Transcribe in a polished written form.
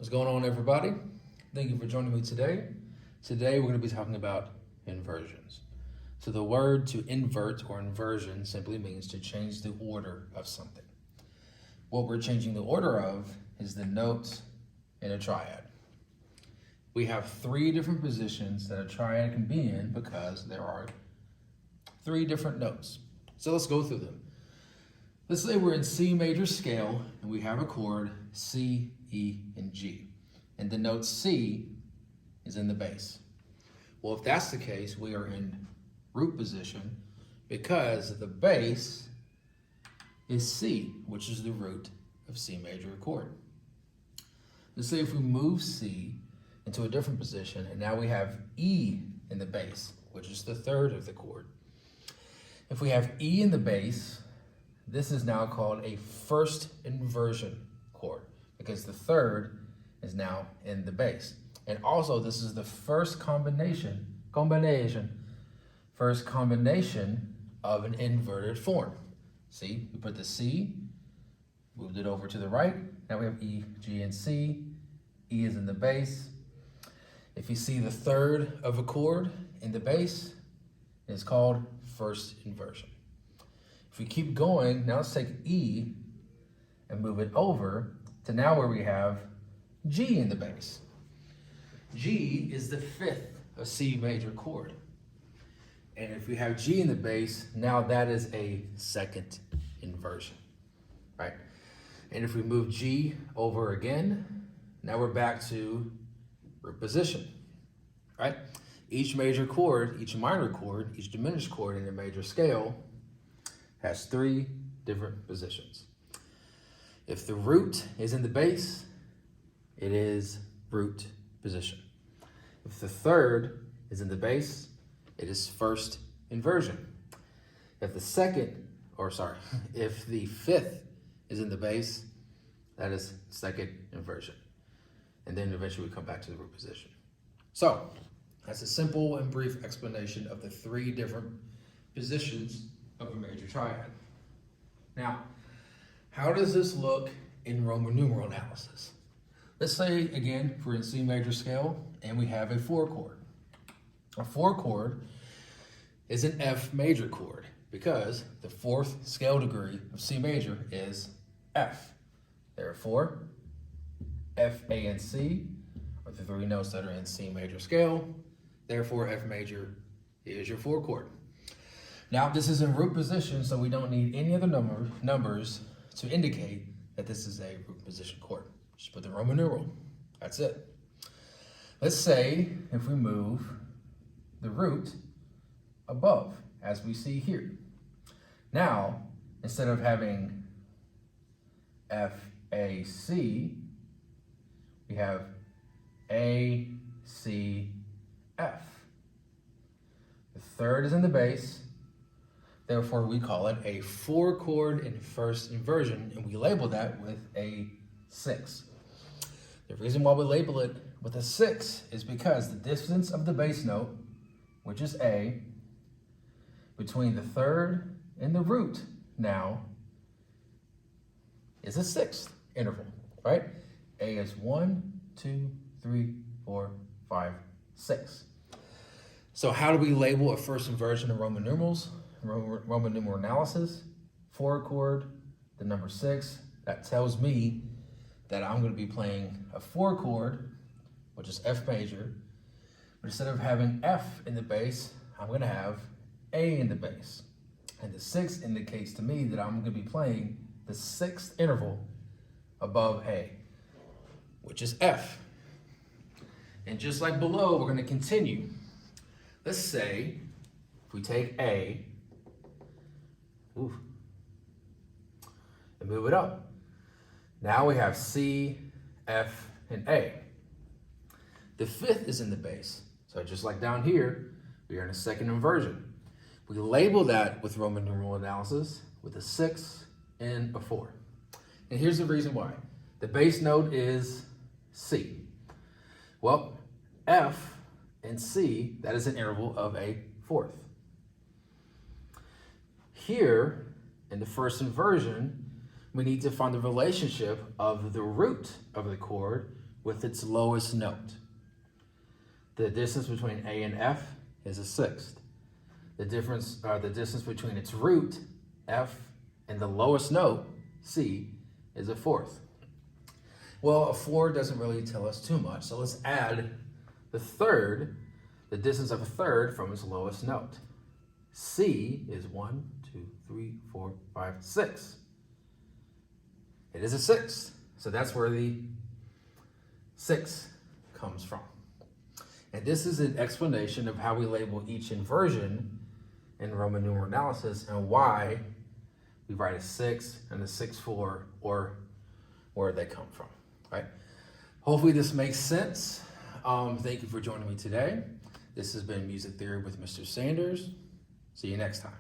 What's going on, everybody? Thank you for joining me today. Today we're going to be talking about inversions. So the word to invert or inversion simply means to change the order of something. What we're changing the order of is the notes in a triad. We have three different positions that a triad can be in because there are three different notes. So let's go through them. Let's say we're in C major scale and we have a chord C, E, and G. And the note C is in the bass. Well, if that's the case, we are in root position because the bass is C, which is the root of C major chord. Let's say if we move C into a different position and now we have E in the bass, which is the third of the chord. If we have E in the bass, this is now called a first inversion chord because the third is now in the bass. And also this is the first combination of an inverted form. See, we put the C, moved it over to the right. Now we have E, G, and C. E is in the bass. If you see the third of a chord in the bass, it's called first inversion. If we keep going, now let's take E and move it over to now where we have G in the bass. G is the fifth of C major chord. And if we have G in the bass, now that is a second inversion, right? And if we move G over again, now we're back to root position, right? Each major chord, each minor chord, each diminished chord in a major scale has three different positions. If the root is in the bass, it is root position. If the third is in the bass, it is first inversion. If the fifth is in the bass, that is second inversion. And then eventually we come back to the root position. So that's a simple and brief explanation of the three different positions of a major triad. Now, how does this look in Roman numeral analysis? Let's say, again, we're in C major scale and we have a 4 chord. A 4 chord is an F major chord because the fourth scale degree of C major is F. Therefore, F, A, and C are the three notes that are in C major scale. Therefore, F major is your 4 chord. Now, this is in root position, so we don't need any other numbers to indicate that this is a root position chord. Just put the Roman numeral. That's it. Let's say if we move the root above, as we see here. Now, instead of having F, A, C, we have A, C, F. The third is in the bass. Therefore, we call it a 4 chord in first inversion, and we label that with a 6. The reason why we label it with a 6 is because the distance of the bass note, which is A, between the third and the root now is a 6th interval, right? A is 1, 2, 3, 4, 5, 6. So how do we label a first inversion in Roman numerals? Roman numeral analysis, 4 chord, the number 6, that tells me that I'm going to be playing a 4 chord, which is F major, but instead of having F in the bass, I'm going to have A in the bass. And the 6 indicates to me that I'm going to be playing the 6th interval above A, which is F. And just like below, we're going to continue. Let's say if we take A, and move it up. Now we have C, F, and A. The 5th is in the bass. So just like down here, we are in a second inversion. We label that with Roman numeral analysis with a 6 and a 4. And here's the reason why. The bass note is C. Well, F and C, that is an interval of a 4th. Here, in the first inversion, we need to find the relationship of the root of the chord with its lowest note. The distance between A and F is a sixth. The distance between its root, F, and the lowest note, C, is a fourth. Well, a 4 doesn't really tell us too much, so let's add the distance of a third from its lowest note. C is 1, 2, 3, 4, 5, 6. It is a sixth, so that's where the 6 comes from. And this is an explanation of how we label each inversion in Roman numeral analysis and why we write a 6 and a 6-4 or where they come from, right? Hopefully this makes sense. Thank you for joining me today. This has been Music Theory with Mr. Sanders. See you next time.